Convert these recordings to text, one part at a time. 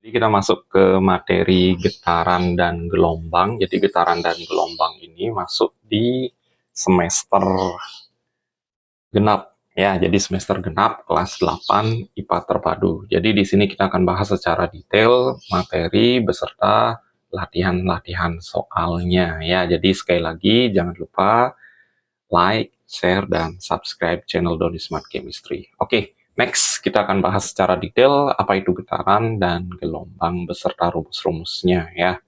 Jadi kita masuk ke materi getaran dan gelombang. Jadi getaran dan gelombang ini masuk di semester genap. Ya, jadi semester genap kelas 8 IPA terpadu. Jadi di sini kita akan bahas secara detail materi beserta latihan-latihan soalnya. Ya, jadi sekali lagi jangan lupa like, share, dan subscribe channel Doni Smart Chemistry. Oke, next kita akan bahas secara detail apa itu getaran dan gelombang beserta rumus-rumusnya ya.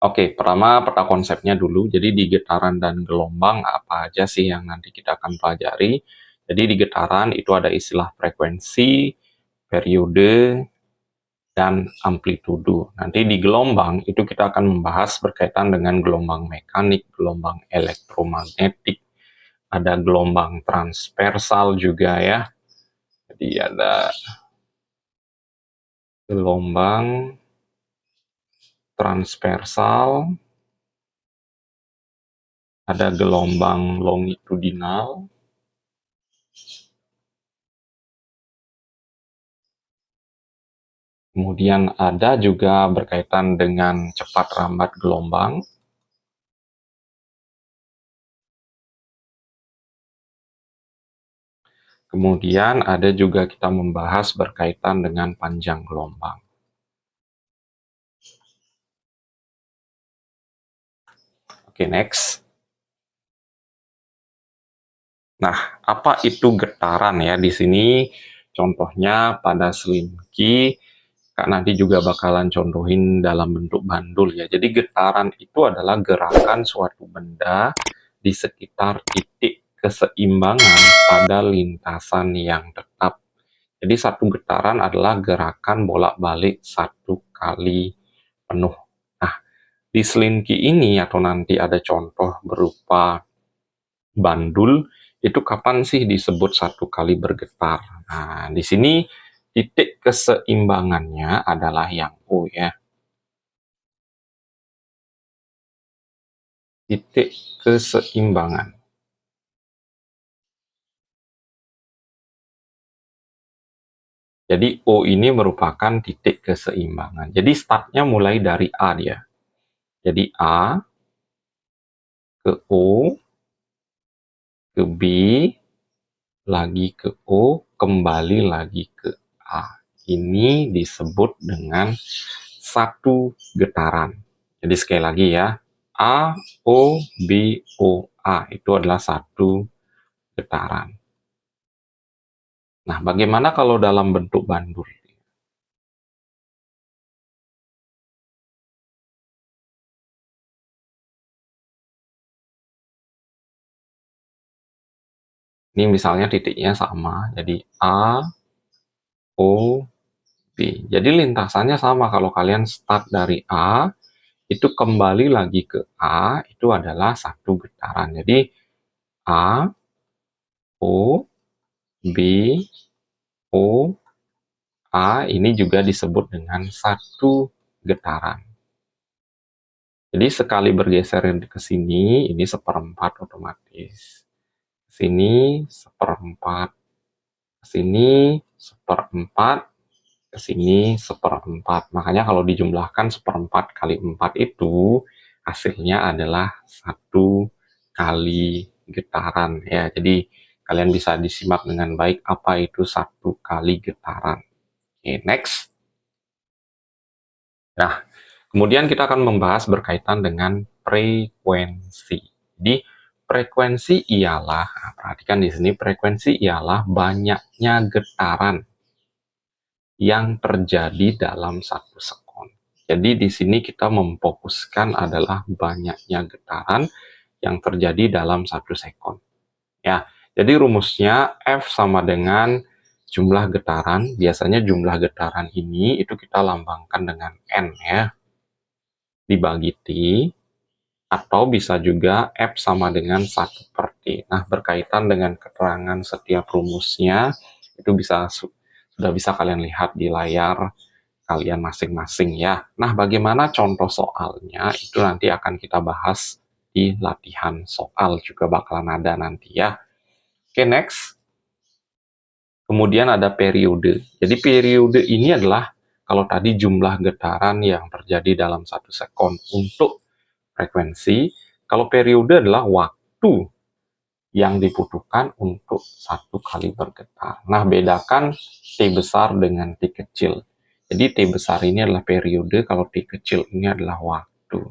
Oke, pertama peta konsepnya dulu. Jadi di getaran dan gelombang apa aja sih yang nanti kita akan pelajari. Jadi di getaran itu ada istilah frekuensi, periode, dan amplitudo. Nanti di gelombang itu kita akan membahas berkaitan dengan gelombang mekanik, gelombang elektromagnetik, ada gelombang transversal juga ya. Jadi ada gelombang transversal, ada gelombang longitudinal, kemudian ada juga berkaitan dengan cepat rambat gelombang, kemudian ada juga kita membahas berkaitan dengan panjang gelombang. Oke, next. Nah, apa itu getaran ya? Di sini contohnya pada selimki, Kak nanti juga bakalan contohin dalam bentuk bandul ya. Jadi getaran itu adalah gerakan suatu benda di sekitar titik keseimbangan pada lintasan yang tetap. Jadi satu getaran adalah gerakan bolak-balik satu kali penuh. Nah, di selimki ini atau nanti ada contoh berupa bandul, itu kapan sih disebut satu kali bergetar? Nah, di sini titik keseimbangannya adalah yang O ya. Titik keseimbangan. Jadi O ini merupakan titik keseimbangan. Jadi startnya mulai dari A dia. Jadi A ke O, ke B, lagi ke O, kembali lagi ke A. Ini disebut dengan satu getaran. Jadi sekali lagi ya, A, O, B, O, A. Itu adalah satu getaran. Nah, bagaimana kalau dalam bentuk bandul? Ini misalnya titiknya sama, jadi A, O, B. Jadi lintasannya sama kalau kalian start dari A, itu kembali lagi ke A, itu adalah satu getaran. Jadi A, O, B, O, A, ini juga disebut dengan satu getaran. Jadi sekali bergeser ke sini, ini seperempat otomatis. Sini seperempat, sini seperempat, ke sini seperempat. Makanya kalau dijumlahkan seperempat kali 4 itu hasilnya adalah satu kali getaran ya. Jadi kalian bisa disimak dengan baik apa itu satu kali getaran. Oke, next. Nah, kemudian kita akan membahas berkaitan dengan frekuensi. Jadi frekuensi ialah, nah, perhatikan di sini, frekuensi ialah banyaknya getaran yang terjadi dalam satu sekon. Jadi di sini kita memfokuskan adalah banyaknya getaran yang terjadi dalam satu sekon. Ya, jadi rumusnya F sama dengan jumlah getaran. Biasanya jumlah getaran ini itu kita lambangkan dengan N ya, dibagi T, atau bisa juga F sama dengan 1 per T. Nah, berkaitan dengan keterangan setiap rumusnya, itu sudah bisa kalian lihat di layar kalian masing-masing ya. Nah, bagaimana contoh soalnya itu nanti akan kita bahas di latihan soal, juga bakalan ada nanti ya. Oke, next. Kemudian ada periode. Jadi periode ini adalah kalau tadi jumlah getaran yang terjadi dalam 1 sekon untuk frekuensi, kalau periode adalah waktu yang dibutuhkan untuk 1 kali bergetar. Nah, bedakan T besar dengan T kecil. Jadi T besar ini adalah periode, kalau T kecil ini adalah waktu.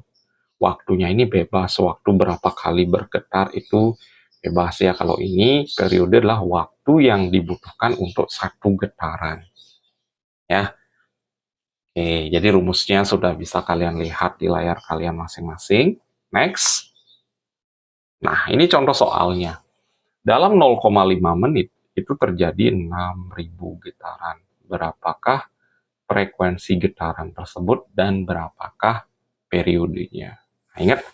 Waktunya ini bebas, waktu berapa kali bergetar itu bebas ya. Kalau ini periode adalah waktu yang dibutuhkan untuk 1 getaran. Ya, oke, jadi rumusnya sudah bisa kalian lihat di layar kalian masing-masing. Next. Nah, ini contoh soalnya. Dalam 0,5 menit itu terjadi 6.000 getaran. Berapakah frekuensi getaran tersebut dan berapakah periodenya? Nah, ingat,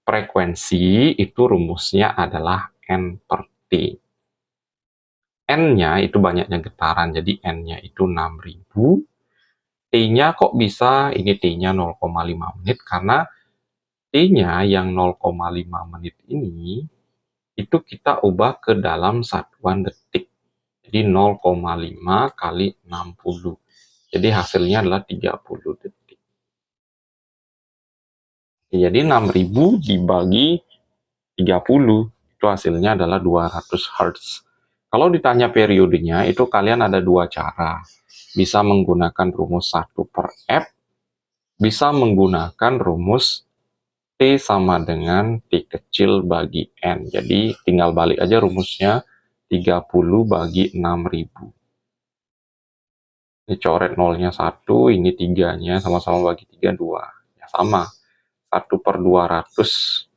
frekuensi itu rumusnya adalah N per T. N-nya itu banyaknya getaran, jadi N-nya itu 6.000. T-nya kok bisa, ini T-nya 0,5 menit, karena T-nya yang 0,5 menit ini, itu kita ubah ke dalam satuan detik. Jadi 0,5 kali 60. Jadi hasilnya adalah 30 detik. Jadi 6.000 dibagi 30, itu hasilnya adalah 200 Hz. Kalau ditanya periodenya, itu kalian ada 2 cara. Bisa menggunakan rumus 1 per F, bisa menggunakan rumus T sama dengan T kecil bagi N. Jadi tinggal balik aja rumusnya, 30 bagi 6.000. Ini coret nolnya 1, ini 3-nya, sama-sama bagi 3, 2. Ya sama, 1 per 200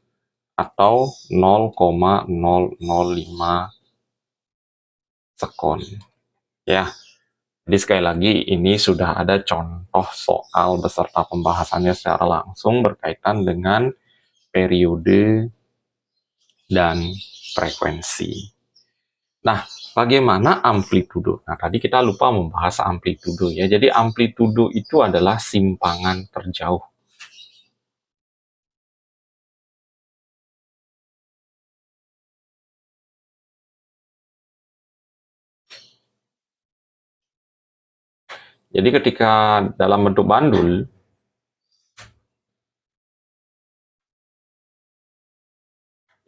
atau 0,005 sekon. Ya, jadi sekali lagi ini sudah ada contoh soal beserta pembahasannya secara langsung berkaitan dengan periode dan frekuensi. Nah, bagaimana amplitudo? Nah, tadi kita lupa membahas amplitudo ya. Jadi amplitudo itu adalah simpangan terjauh. Jadi ketika dalam bentuk bandul,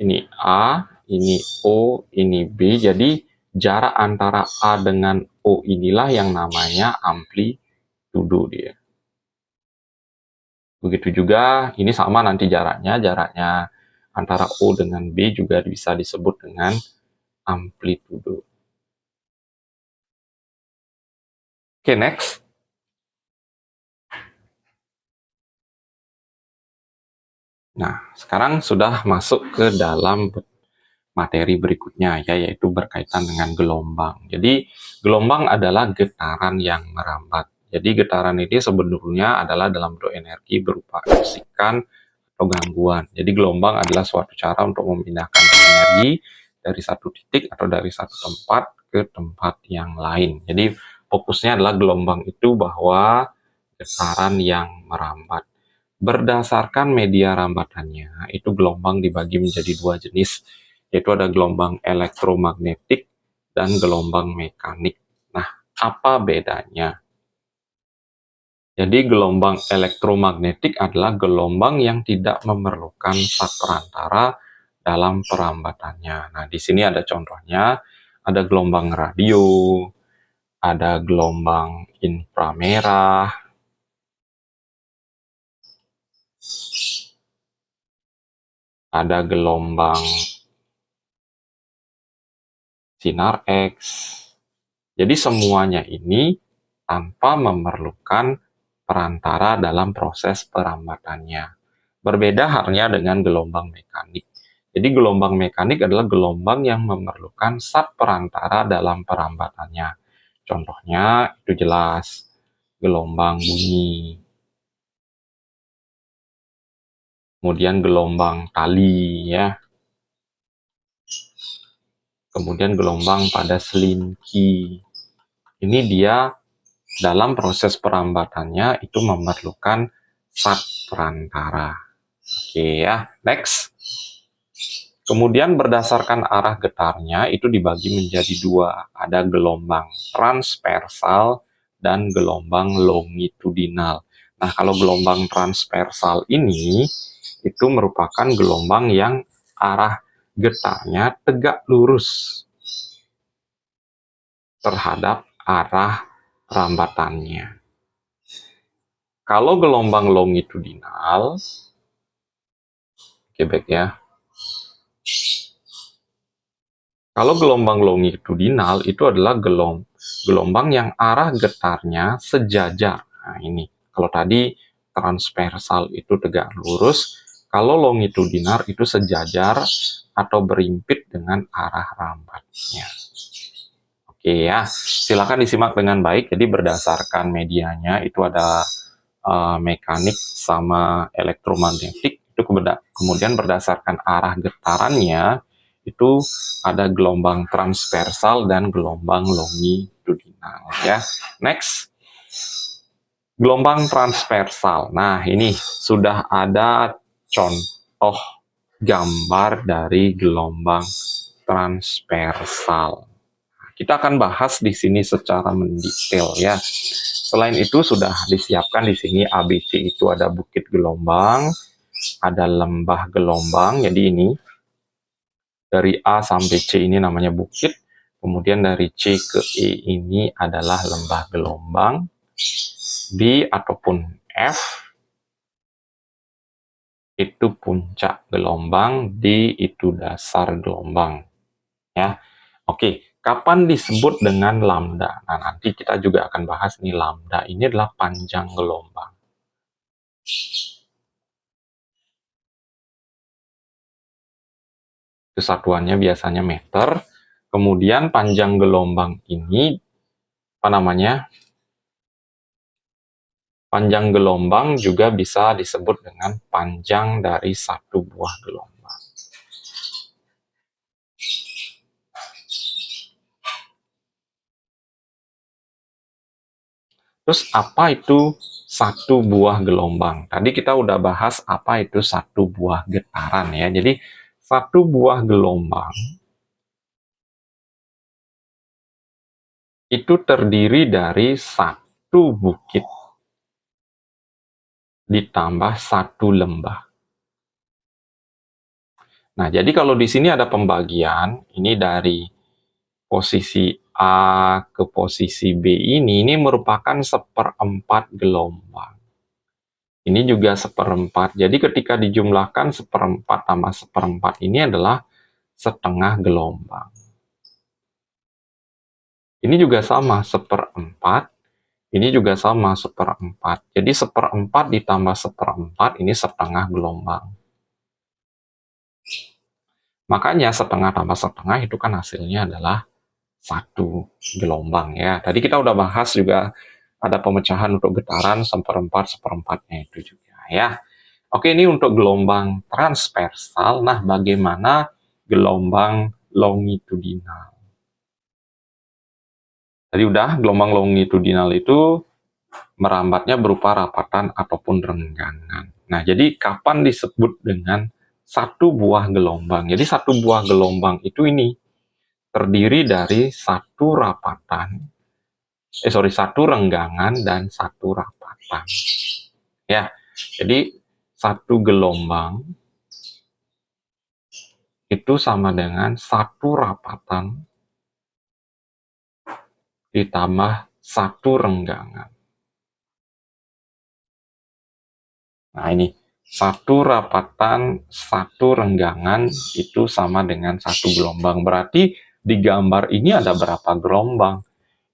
ini A, ini O, ini B, jadi jarak antara A dengan O inilah yang namanya amplitudo dia. Begitu juga, ini sama nanti jaraknya antara O dengan B juga bisa disebut dengan amplitudo. Oke, next. Nah, sekarang sudah masuk ke dalam materi berikutnya, yaitu berkaitan dengan gelombang. Jadi, gelombang adalah getaran yang merambat. Jadi, getaran ini sebenarnya adalah dalam bentuk energi berupa bisikan atau gangguan. Jadi, gelombang adalah suatu cara untuk memindahkan energi dari satu titik atau dari satu tempat ke tempat yang lain. Jadi, fokusnya adalah gelombang itu bahwa getaran yang merambat. Berdasarkan media rambatannya, itu gelombang dibagi menjadi 2 jenis, yaitu ada gelombang elektromagnetik dan gelombang mekanik. Nah, apa bedanya? Jadi gelombang elektromagnetik adalah gelombang yang tidak memerlukan zat perantara dalam perambatannya. Nah, di sini ada contohnya, ada gelombang radio, ada gelombang inframerah, ada gelombang sinar X. Jadi semuanya ini tanpa memerlukan perantara dalam proses perambatannya. Berbeda halnya dengan gelombang mekanik. Jadi gelombang mekanik adalah gelombang yang memerlukan zat perantara dalam perambatannya. Contohnya itu jelas gelombang bunyi, kemudian gelombang tali ya, kemudian gelombang pada selinki. Ini dia dalam proses perambatannya itu memerlukan zat perantara. Oke ya, next. Kemudian berdasarkan arah getarnya itu dibagi menjadi 2. Ada gelombang transversal dan gelombang longitudinal. Nah, kalau gelombang transversal ini itu merupakan gelombang yang arah getarnya tegak lurus terhadap arah rambatannya. Kalau gelombang longitudinal, baik ya. Kalau gelombang longitudinal itu adalah gelombang yang arah getarnya sejajar. Nah, ini. Kalau tadi transversal itu tegak lurus, kalau longitudinal itu sejajar atau berimpit dengan arah rambatnya. Oke ya, silakan disimak dengan baik. Jadi berdasarkan medianya itu ada mekanik sama elektromagnetik, itu kemudian berdasarkan arah getarannya itu ada gelombang transversal dan gelombang longitudinal ya. Next, gelombang transversal. Nah, ini sudah ada contoh gambar dari gelombang transversal. Kita akan bahas di sini secara mendetail ya. Selain itu sudah disiapkan di sini ABC, itu ada bukit gelombang, ada lembah gelombang. Jadi ini dari A sampai C ini namanya bukit. Kemudian dari C ke E ini adalah lembah gelombang. B ataupun F itu puncak gelombang, D itu dasar gelombang. Ya. Oke, kapan disebut dengan lambda? Nah, nanti kita juga akan bahas nih, lambda ini adalah panjang gelombang. Kesatuannya biasanya meter. Kemudian panjang gelombang ini apa namanya? Panjang gelombang juga bisa disebut dengan panjang dari satu buah gelombang. Terus apa itu satu buah gelombang? Tadi kita udah bahas apa itu satu buah getaran ya. Jadi satu buah gelombang itu terdiri dari satu bukit ditambah satu lembah. Nah, jadi kalau di sini ada pembagian, ini dari posisi A ke posisi B ini merupakan seperempat gelombang. Ini juga seperempat. Jadi ketika dijumlahkan seperempat tambah seperempat ini adalah setengah gelombang. Ini juga sama, seperempat. Ini juga sama, seperempat. Jadi seperempat ditambah seperempat ini setengah gelombang. Makanya setengah tambah setengah itu kan hasilnya adalah satu gelombang ya. Tadi kita udah bahas juga ada pemecahan untuk getaran seperempat seperempatnya itu juga ya. Oke, ini untuk gelombang transversal. Nah, bagaimana gelombang longitudinal? Tadi udah, gelombang longitudinal itu merambatnya berupa rapatan ataupun renggangan. Nah, jadi kapan disebut dengan satu buah gelombang? Jadi satu buah gelombang itu ini terdiri dari satu rapatan, satu renggangan dan satu rapatan. Ya, jadi satu gelombang itu sama dengan satu rapatan ditambah satu renggangan. Nah, ini satu rapatan, satu renggangan itu sama dengan satu gelombang. Berarti di gambar ini ada berapa gelombang?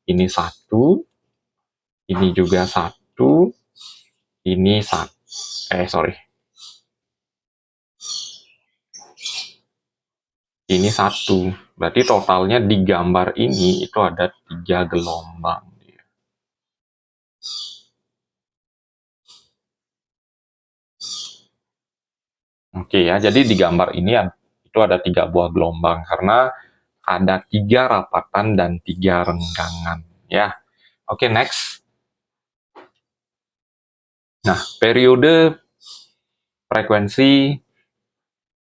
Ini satu, ini juga satu, ini satu. Ini satu. Berarti totalnya di gambar ini itu ada 3 gelombang. Oke ya, jadi di gambar ini itu ada 3 buah gelombang karena ada 3 rapatan dan 3 renggangan ya. Oke, next. Nah, periode frekuensi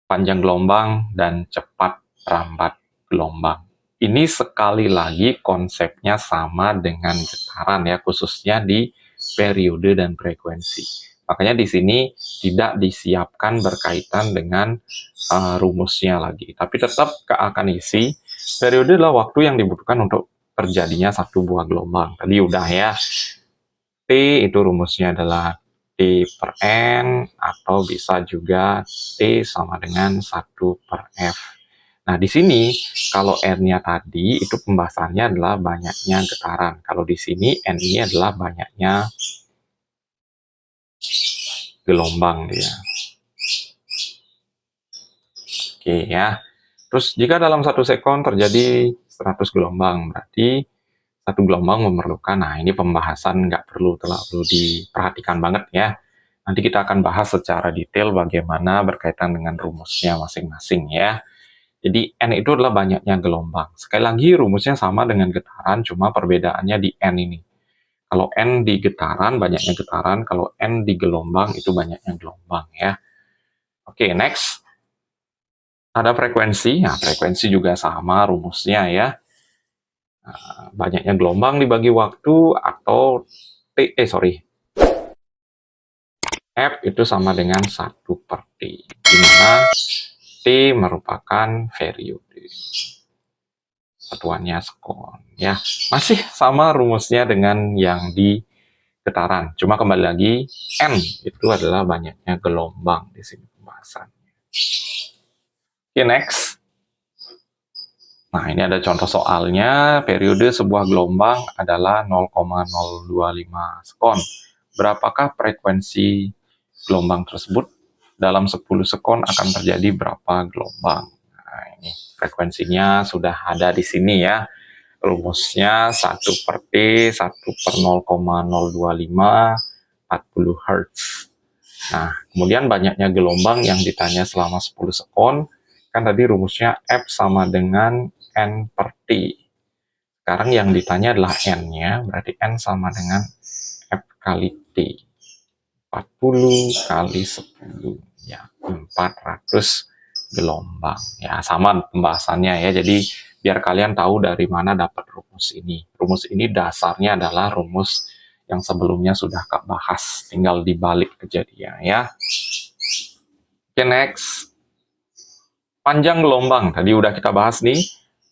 panjang gelombang dan cepat rambat gelombang. ini sekali lagi konsepnya sama dengan getaran ya, khususnya di periode dan frekuensi. Makanya di sini tidak disiapkan berkaitan dengan rumusnya lagi, tapi tetap akan isi periode adalah waktu yang dibutuhkan untuk terjadinya satu buah gelombang. Tadi udah ya, T itu rumusnya adalah T per N, atau bisa juga T sama dengan 1 per F. Nah, di sini kalau N-nya tadi itu pembahasannya adalah banyaknya getaran. Kalau di sini N ini adalah banyaknya gelombang dia. Oke ya. Terus jika dalam 1 sekon terjadi 100 gelombang, berarti satu gelombang memerlukan, nah ini pembahasan nggak perlu terlalu diperhatikan banget ya. Nanti kita akan bahas secara detail bagaimana berkaitan dengan rumusnya masing-masing ya. Jadi N itu adalah banyaknya gelombang. Sekali lagi rumusnya sama dengan getaran, cuma perbedaannya di N ini. Kalau N di getaran, banyaknya getaran. Kalau N di gelombang, itu banyaknya gelombang ya. Oke, next. Ada frekuensi. Nah, frekuensi juga sama rumusnya ya. Banyaknya gelombang dibagi waktu, atau F itu sama dengan 1 per T. Di mana T merupakan periode. Satuannya sekon ya. Masih sama rumusnya dengan yang di getaran. Cuma kembali lagi, N itu adalah banyaknya gelombang di sini pembahasannya. Oke, next. Nah, ini ada contoh soalnya. Periode sebuah gelombang adalah 0,025 sekon. Berapakah frekuensi gelombang tersebut? Dalam 10 sekon akan terjadi berapa gelombang? Nah, ini frekuensinya sudah ada di sini ya. Rumusnya 1 per T, 1 per 0,025, 40 Hz. Nah, kemudian banyaknya gelombang yang ditanya selama 10 sekon, kan tadi rumusnya F sama dengan N per T. Sekarang yang ditanya adalah N-nya, berarti N sama dengan F kali T. 40 kali 10, ya 400 gelombang. Ya, sama pembahasannya ya, jadi biar kalian tahu dari mana dapat rumus ini. Rumus ini dasarnya adalah rumus yang sebelumnya sudah Kak bahas, tinggal dibalik kejadian ya. Oke, next. Panjang gelombang, tadi udah kita bahas nih.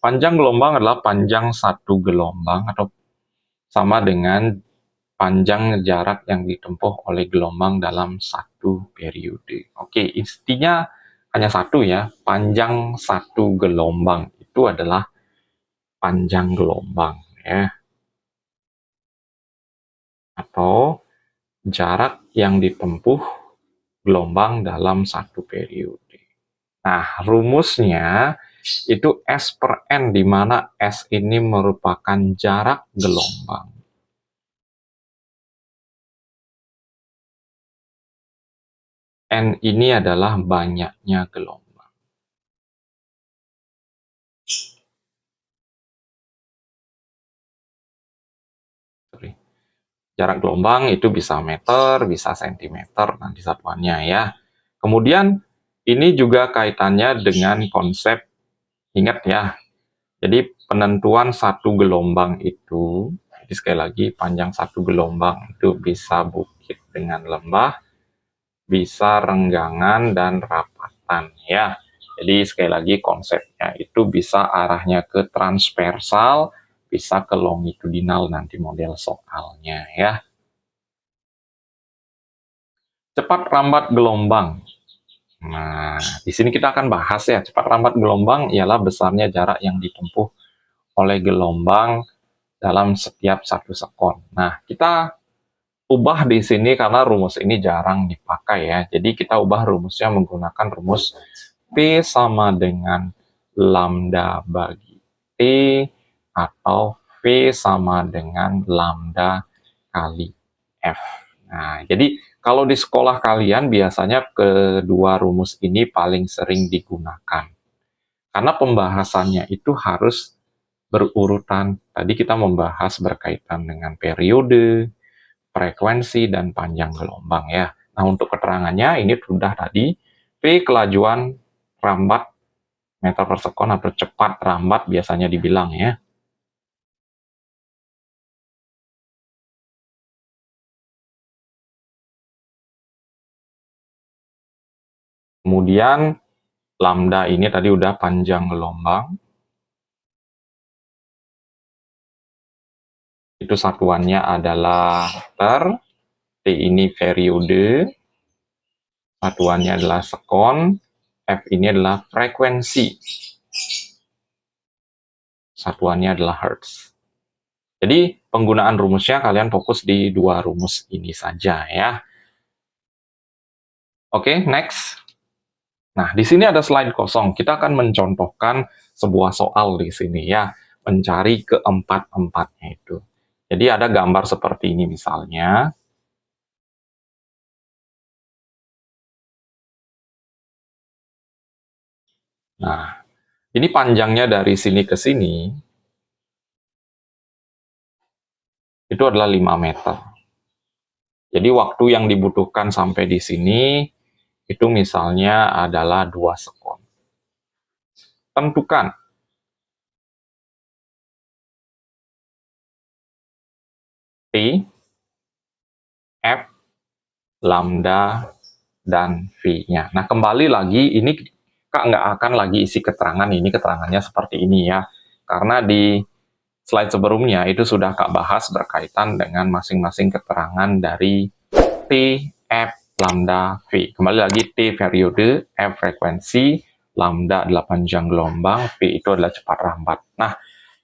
Panjang gelombang adalah panjang satu gelombang atau sama dengan panjang jarak yang ditempuh oleh gelombang dalam satu periode. Oke, intinya hanya satu ya, panjang satu gelombang itu adalah panjang gelombang ya, atau jarak yang ditempuh gelombang dalam satu periode. Nah, rumusnya itu S per N, di mana S ini merupakan jarak gelombang. N ini adalah banyaknya gelombang. Jarak gelombang itu bisa meter, bisa sentimeter nanti satuannya ya. Kemudian ini juga kaitannya dengan konsep, ingat ya, jadi penentuan satu gelombang itu, jadi sekali lagi panjang satu gelombang itu bisa bukit dengan lembah, bisa renggangan dan rapatan ya. Jadi sekali lagi konsepnya itu bisa arahnya ke transversal, bisa ke longitudinal nanti model soalnya ya. Cepat rambat gelombang. Nah, di sini kita akan bahas ya, cepat rambat gelombang ialah besarnya jarak yang ditempuh oleh gelombang dalam setiap 1 sekon. Nah, kita ubah di sini karena rumus ini jarang dipakai ya. Jadi kita ubah rumusnya menggunakan rumus P sama dengan lambda bagi T, atau V sama dengan lambda kali F. Nah, jadi kalau di sekolah kalian biasanya kedua rumus ini paling sering digunakan. Karena pembahasannya itu harus berurutan. Tadi kita membahas berkaitan dengan periode, frekuensi, dan panjang gelombang ya. Nah, untuk keterangannya ini sudah tadi, P kelajuan rambat Meter per sekon atau cepat lambat biasanya dibilang ya. Kemudian lambda ini tadi udah panjang gelombang. Itu satuannya adalah meter. T ini periode. Satuannya adalah sekon. F ini adalah frekuensi. Satuannya adalah hertz. Jadi penggunaan rumusnya kalian fokus di dua rumus ini saja ya. Oke, next. Nah, di sini ada slide kosong. Kita akan mencontohkan sebuah soal di sini ya, mencari keempat-empatnya itu. Jadi ada gambar seperti ini misalnya. Nah, ini panjangnya dari sini ke sini, itu adalah 5 meter. Jadi waktu yang dibutuhkan sampai di sini, itu misalnya adalah 2 sekon. Tentukan T, F, lambda, dan V-nya. Nah, kembali lagi, ini Kak nggak akan lagi isi keterangan, ini keterangannya seperti ini ya. Karena di slide sebelumnya itu sudah Kak bahas berkaitan dengan masing-masing keterangan dari T, F, lambda, V. Kembali lagi, T periode, F frekuensi, lambda adalah panjang gelombang, V itu adalah cepat lambat. Nah,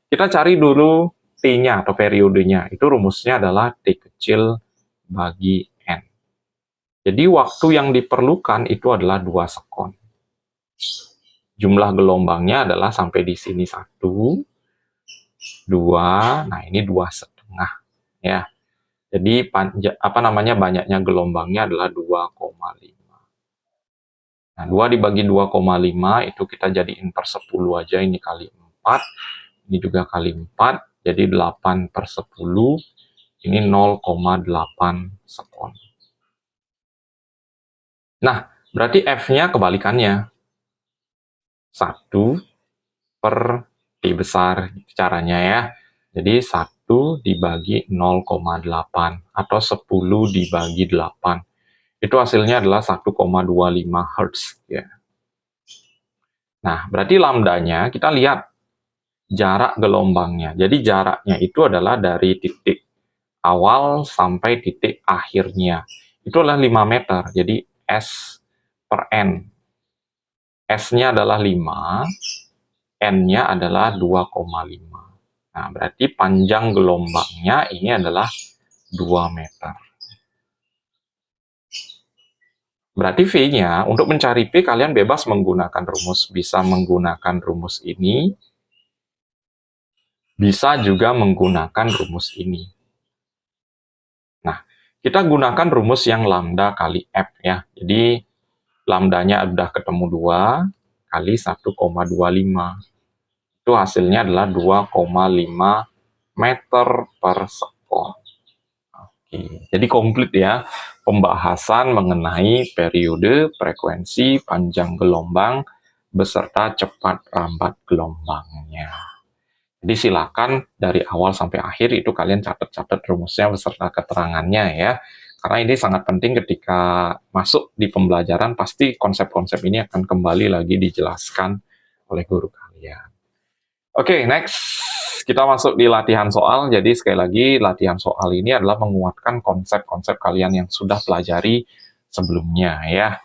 kita cari dulu T-nya atau periodenya. Itu rumusnya adalah T kecil bagi N. Jadi waktu yang diperlukan itu adalah 2 sekon. Jumlah gelombangnya adalah sampai di sini 1, 2, nah ini 2,5 ya. Jadi banyaknya gelombangnya adalah 2,5. Nah, 2 dibagi 2,5 itu kita jadiin per 10 aja, ini kali 4, ini juga kali 4, jadi 8 per 10, ini 0,8 sekon. Nah, berarti F-nya kebalikannya. 1 per T besar caranya ya. Jadi 1 dibagi 0,8 atau 10 dibagi 8. Itu hasilnya adalah 1,25 Hz ya. Nah, berarti lambdanya kita lihat jarak gelombangnya. Jadi jaraknya itu adalah dari titik awal sampai titik akhirnya. Itu adalah 5 meter. Jadi S per N. S-nya adalah 5, N-nya adalah 2,5. Nah, berarti panjang gelombangnya ini adalah 2 meter. Berarti V-nya, untuk mencari P, kalian bebas menggunakan rumus. Bisa menggunakan rumus ini, bisa juga menggunakan rumus ini. Nah, kita gunakan rumus yang lambda kali F ya. Jadi, lambdanya udah ketemu 2 kali 1,25. Itu hasilnya adalah 2,5 meter per sekon. Oke, jadi komplit ya pembahasan mengenai periode, frekuensi, panjang gelombang, beserta cepat lambat gelombangnya. Jadi silakan dari awal sampai akhir itu kalian catat-catat rumusnya beserta keterangannya ya. Karena ini sangat penting ketika masuk di pembelajaran, pasti konsep-konsep ini akan kembali lagi dijelaskan oleh guru kalian. Oke, next. Kita masuk di latihan soal. Jadi sekali lagi, latihan soal ini adalah menguatkan konsep-konsep kalian yang sudah pelajari sebelumnya ya.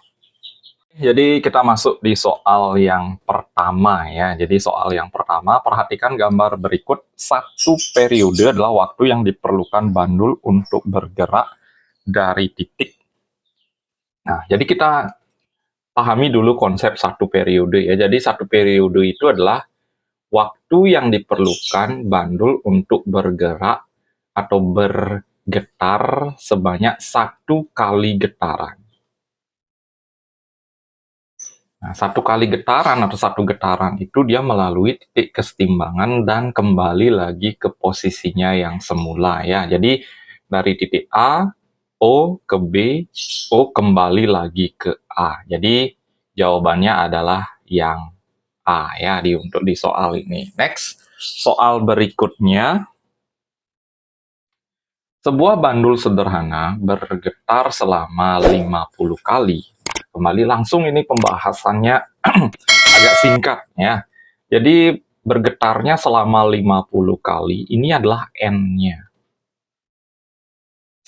Jadi kita masuk di soal yang pertama ya. Jadi soal yang pertama, perhatikan gambar berikut. Satu periode adalah waktu yang diperlukan bandul untuk bergerak dari titik. Nah, jadi kita pahami dulu konsep satu periode ya. Jadi satu periode itu adalah waktu yang diperlukan bandul untuk bergerak atau bergetar sebanyak 1 kali getaran. Nah, 1 kali getaran atau 1 getaran itu dia melalui titik kesetimbangan dan kembali lagi ke posisinya yang semula ya. Jadi dari titik A, O ke B, O kembali lagi ke A. Jadi jawabannya adalah yang A ya untuk di soal ini. Next, soal berikutnya. Sebuah bandul sederhana bergetar selama 50 kali. Kembali langsung ini pembahasannya agak singkat ya. Jadi bergetarnya selama 50 kali, ini adalah N-nya.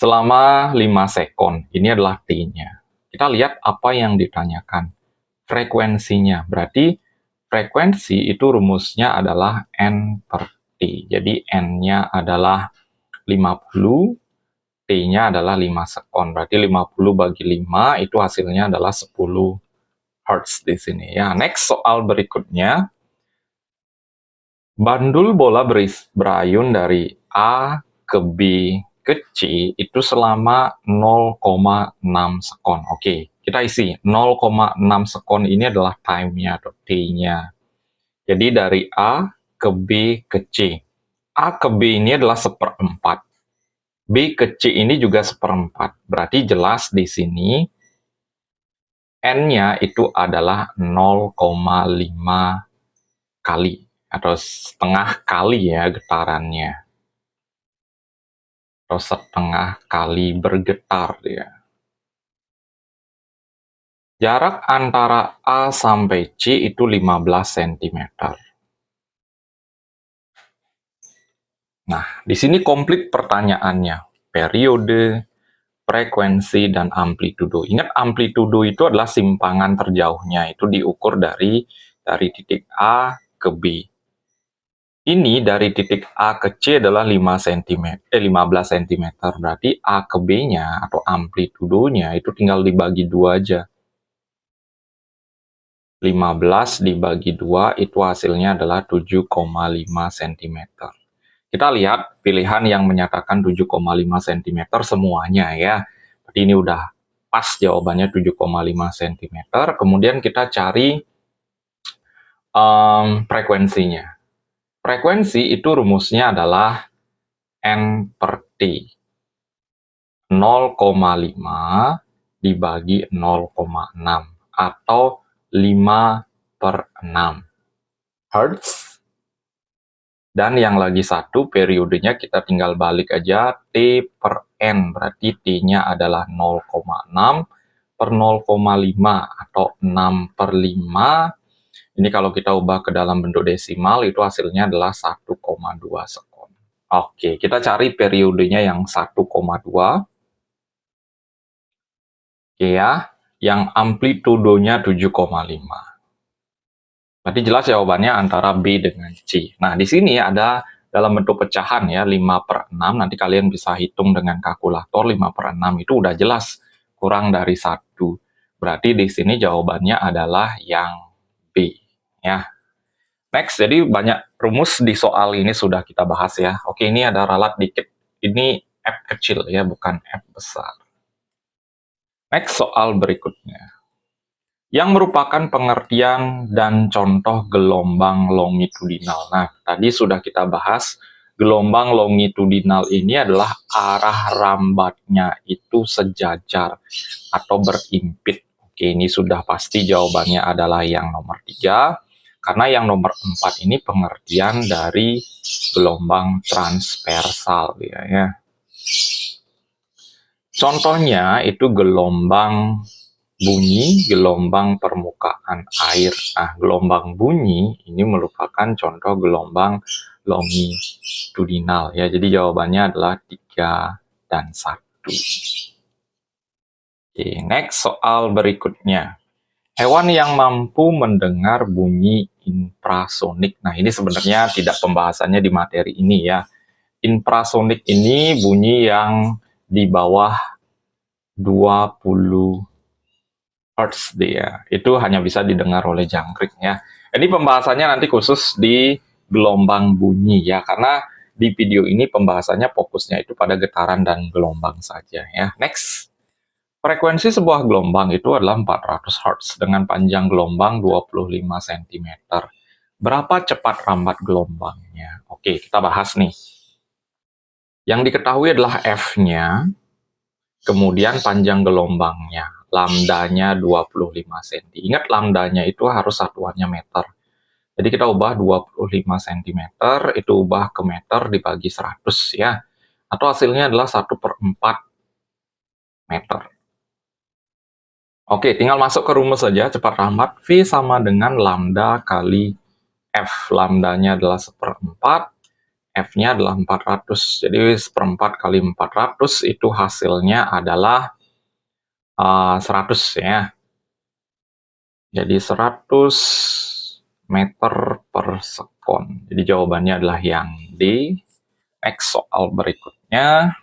Selama 5 sekon, ini adalah T-nya. Kita lihat apa yang ditanyakan. Frekuensinya, berarti frekuensi itu rumusnya adalah N per T. Jadi N-nya adalah 50, T-nya adalah 5 sekon. Berarti 50 bagi 5 itu hasilnya adalah 10 Hz di sini ya. Next soal berikutnya. Bandul bola berayun dari A ke B ke C itu selama 0,6 sekon. Oke, kita isi 0,6 sekon ini adalah time-nya atau T-nya. Jadi dari A ke B ke C. A ke B ini adalah seperempat. B ke C ini juga seperempat. Berarti jelas di sini N-nya itu adalah 0,5 kali atau setengah kali ya getarannya. Atau setengah kali bergetar dia. Jarak antara A sampai C itu 15 cm. Nah, di sini komplit pertanyaannya. Periode, frekuensi, dan amplitudo. Ingat, amplitudo itu adalah simpangan terjauhnya. Itu diukur dari titik A ke B. Ini dari titik A ke C adalah 15 cm. Berarti A ke B-nya atau amplitudonya itu tinggal dibagi 2 aja. 15 dibagi 2 itu hasilnya adalah 7,5 cm. Kita lihat pilihan yang menyatakan 7,5 cm semuanya ya. Berarti ini udah pas jawabannya 7,5 cm. Kemudian kita cari frekuensinya. Frekuensi itu rumusnya adalah N per T. 0,5 dibagi 0,6 atau 5 per 6 Hz. Dan yang lagi satu periodenya kita tinggal balik aja T per N, berarti T-nya adalah 0,6 per 0,5 atau 6 per 5. Ini kalau kita ubah ke dalam bentuk desimal itu hasilnya adalah 1,2 sekon. Oke, kita cari periodenya yang 1,2. Oke ya, yang amplitudonya 7,5. Berarti jelas jawabannya antara B dengan C. Nah, di sini ada dalam bentuk pecahan ya, 5 per 6. Nanti kalian bisa hitung dengan kalkulator, 5 per 6 itu udah jelas kurang dari 1. Berarti di sini jawabannya adalah yang B. Ya. Next, jadi banyak rumus di soal ini sudah kita bahas ya. Oke, ini ada ralat dikit. Ini F kecil ya, bukan F besar. Next, soal berikutnya. Yang merupakan pengertian dan contoh gelombang longitudinal. Nah, tadi sudah kita bahas, gelombang longitudinal ini adalah arah rambatnya itu sejajar atau berimpit. Oke, ini sudah pasti jawabannya adalah yang nomor 3, karena yang nomor 4 ini pengertian dari gelombang transversal. Ya. Contohnya itu gelombang bunyi, gelombang permukaan air. Nah, gelombang bunyi ini merupakan contoh gelombang longitudinal ya. Jadi jawabannya adalah 3 dan 1. Oke, next soal berikutnya. Hewan yang mampu mendengar bunyi infrasonik. Nah, ini sebenarnya tidak pembahasannya di materi ini ya. Infrasonik ini bunyi yang di bawah 20 Hz dia. Itu hanya bisa didengar oleh jangkrik ya. Ini pembahasannya nanti khusus di gelombang bunyi ya, karena di video ini pembahasannya fokusnya itu pada getaran dan gelombang saja ya. Next. Frekuensi sebuah gelombang itu adalah 400 Hz dengan panjang gelombang 25 cm. Berapa cepat rambat gelombangnya? Oke, kita bahas nih. Yang diketahui adalah F-nya, kemudian panjang gelombangnya. Lambdanya 25 cm. Ingat lambdanya itu harus satuannya meter. Jadi kita ubah 25 cm, itu ubah ke meter dibagi 100 ya. Atau hasilnya adalah 1/4 meter. Oke, tinggal masuk ke rumus saja, cepat rambat. V sama dengan lambda kali F. Lambdanya adalah 1/4, F-nya adalah 400. Jadi 1/4 kali 400 itu hasilnya adalah 100 ya. Jadi 100 meter per sekon. Jadi jawabannya adalah yang D. Next soal berikutnya.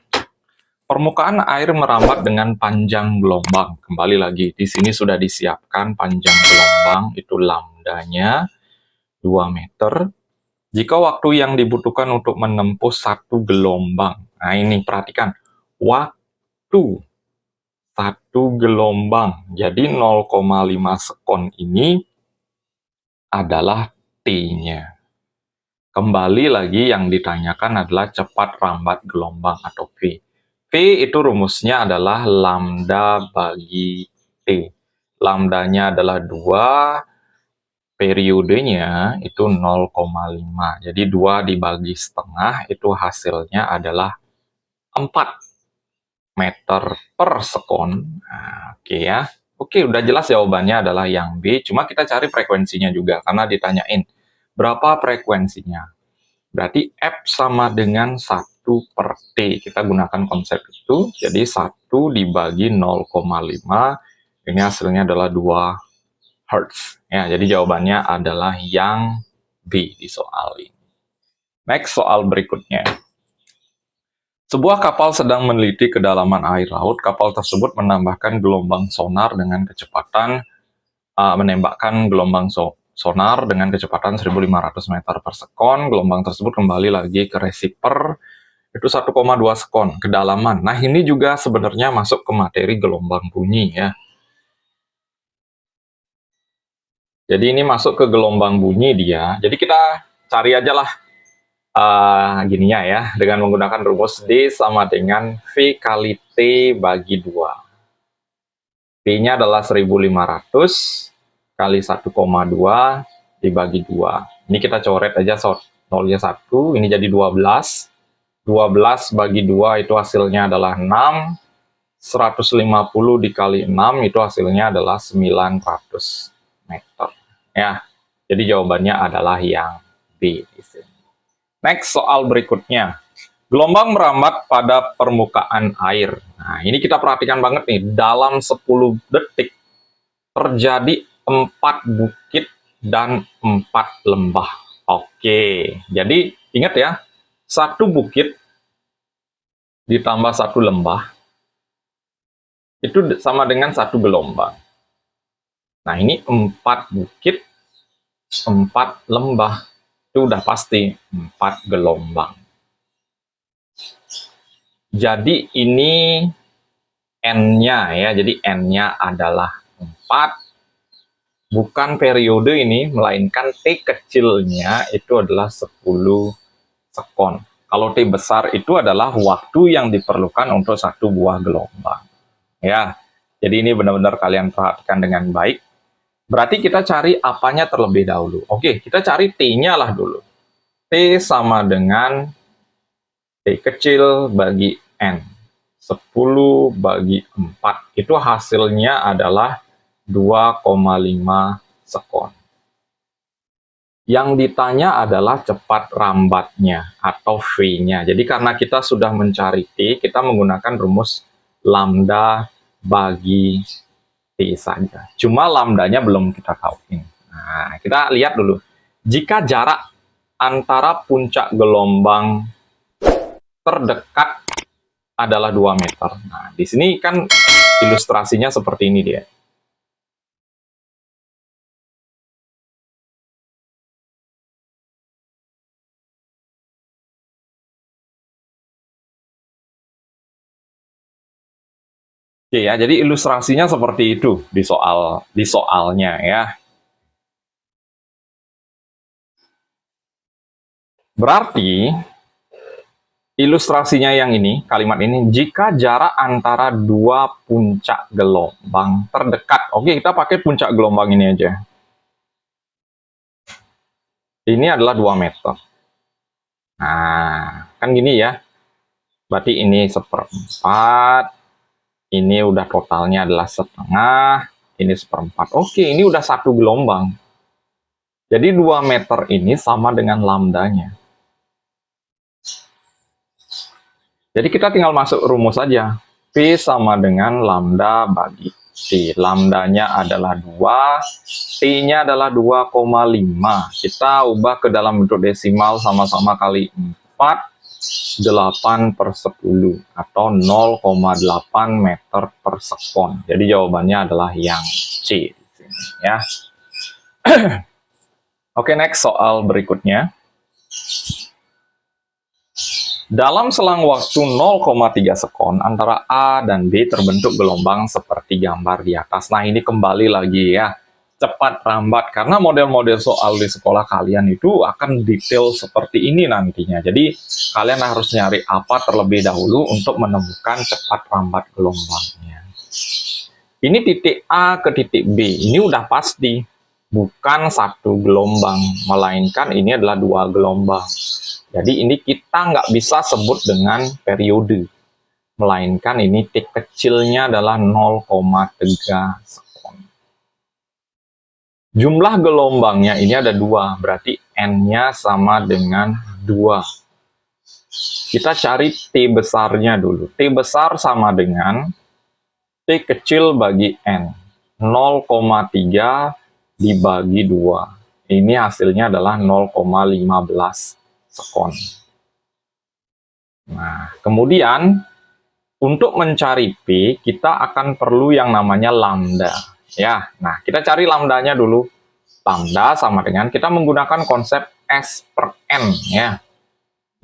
Permukaan air merambat dengan panjang gelombang. Kembali lagi, di sini sudah disiapkan panjang gelombang, itu lambdanya 2 meter. Jika waktu yang dibutuhkan untuk menempuh satu gelombang. Nah ini perhatikan, waktu satu gelombang. Jadi 0,5 sekon ini adalah T-nya. Kembali lagi yang ditanyakan adalah cepat rambat gelombang atau V. V itu rumusnya adalah lambda bagi T. Lambdanya adalah 2, periodenya itu 0,5. Jadi 2 dibagi setengah itu hasilnya adalah 4 meter per sekon. Nah, oke ya. Oke, udah jelas jawabannya adalah yang B. Cuma kita cari frekuensinya juga karena ditanyain berapa frekuensinya. Berarti F sama dengan 1 per T. Kita gunakan konsep itu. Jadi 1 dibagi 0,5. Ini hasilnya adalah 2 Hz. Ya, jadi jawabannya adalah yang B di soal ini. Next, soal berikutnya. Sebuah kapal sedang meneliti kedalaman air laut. Kapal tersebut menambahkan gelombang sonar dengan kecepatan menembakkan gelombang sonar dengan kecepatan 1.500 meter per sekon. Gelombang tersebut kembali lagi ke receiver, itu 1,2 sekon kedalaman. Nah, ini juga sebenarnya masuk ke materi gelombang bunyi ya. Jadi ini masuk ke gelombang bunyi dia. Jadi kita cari aja lah gininya ya, dengan menggunakan rumus D sama dengan V kali T bagi 2. T-nya adalah 1.500 kali 1,2 dibagi 2. Ini kita coret aja nolnya 1, ini jadi 12. 12 bagi 2 itu hasilnya adalah 6. 150 dikali 6 itu hasilnya adalah 900 meter. Ya, jadi jawabannya adalah yang B. Next, soal berikutnya. Gelombang merambat pada permukaan air. Nah, ini kita perhatikan banget nih. Dalam 10 detik terjadi 4 bukit dan 4 lembah. Oke, jadi ingat ya, 1 bukit ditambah 1 lembah itu sama dengan 1 gelombang. Nah, ini 4 bukit, 4 lembah. Itu udah pasti 4 gelombang. Jadi ini N-nya ya, jadi N-nya adalah 4. Bukan periode ini, melainkan T kecilnya itu adalah 10 sekon. Kalau T besar itu adalah waktu yang diperlukan untuk satu buah gelombang. Ya, jadi ini benar-benar kalian perhatikan dengan baik. Berarti kita cari apanya terlebih dahulu. Oke, kita cari T-nya lah dulu. T sama dengan T kecil bagi N. 10 bagi 4. Itu hasilnya adalah 2,5 sekon. Yang ditanya adalah cepat rambatnya atau V-nya. Jadi karena kita sudah mencari T, kita menggunakan rumus lambda bagi T saja. Cuma lambdanya belum kita tahu. Nah, kita lihat dulu. Jika jarak antara puncak gelombang terdekat adalah 2 meter. Nah, di sini kan ilustrasinya seperti ini dia. Oke ya, jadi ilustrasinya seperti itu di soalnya ya. Berarti ilustrasinya yang ini, kalimat ini, jika jarak antara 2 puncak gelombang terdekat. Oke, kita pakai puncak gelombang ini aja. Ini adalah 2 meter. Nah, kan gini ya. Berarti ini 1/4. Ini udah totalnya adalah 1/2. Ini 1/4. Oke, ini udah 1 gelombang. Jadi 2 meter ini sama dengan lambdanya. Jadi kita tinggal masuk rumus saja. P sama dengan lambda bagi T. Lambdanya adalah 2, T-nya adalah 2,5. Kita ubah ke dalam bentuk desimal sama-sama kali 4, 8/10 atau 0,8 meter per sekon. Jadi jawabannya adalah yang C di sini ya. Oke, next soal berikutnya. Dalam selang waktu 0,3 sekon antara A dan B terbentuk gelombang seperti gambar di atas. Nah, ini kembali lagi ya, cepat rambat, karena model-model soal di sekolah kalian itu akan detail seperti ini nantinya. Jadi, kalian harus nyari apa terlebih dahulu untuk menemukan cepat rambat gelombangnya. Ini titik A ke titik B, ini udah pasti bukan 1 gelombang, melainkan ini adalah 2 gelombang. Jadi ini kita nggak bisa sebut dengan periode, melainkan ini titik kecilnya adalah 0,3 sekon. Jumlah gelombangnya ini ada 2, berarti N-nya sama dengan 2. Kita cari T besarnya dulu. T besar sama dengan T kecil bagi N. 0,3 dibagi 2. Ini hasilnya adalah 0,15 sekon. Nah, kemudian untuk mencari P, kita akan perlu yang namanya lambda. Ya, nah kita cari lambdanya dulu. Lambda sama dengan kita menggunakan konsep S per N ya.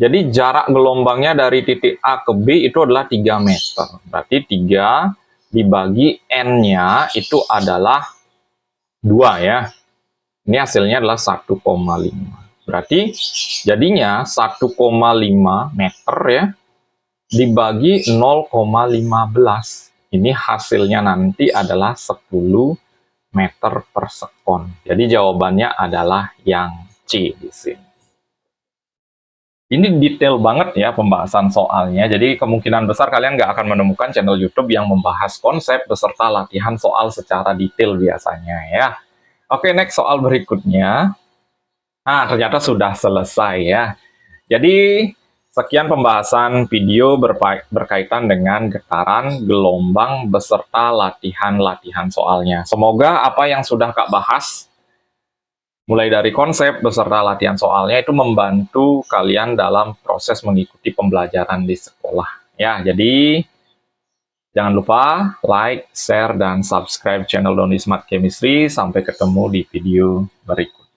Jadi jarak gelombangnya dari titik A ke B itu adalah 3 meter. Berarti 3 dibagi N-nya itu adalah 2 ya. Ini hasilnya adalah 1,5. Berarti jadinya 1,5 meter ya dibagi 0,15. Ini hasilnya nanti adalah 10 meter per sekon. Jadi jawabannya adalah yang C di sini. Ini detail banget ya pembahasan soalnya. Jadi kemungkinan besar kalian nggak akan menemukan channel YouTube yang membahas konsep beserta latihan soal secara detail biasanya ya. Oke, next soal berikutnya. Nah, ternyata sudah selesai ya. Jadi, sekian pembahasan video berkaitan dengan getaran, gelombang, beserta latihan-latihan soalnya. Semoga apa yang sudah Kak bahas, mulai dari konsep beserta latihan soalnya, itu membantu kalian dalam proses mengikuti pembelajaran di sekolah. Ya, jadi jangan lupa like, share, dan subscribe channel Doni Smart Chemistry. Sampai ketemu di video berikutnya.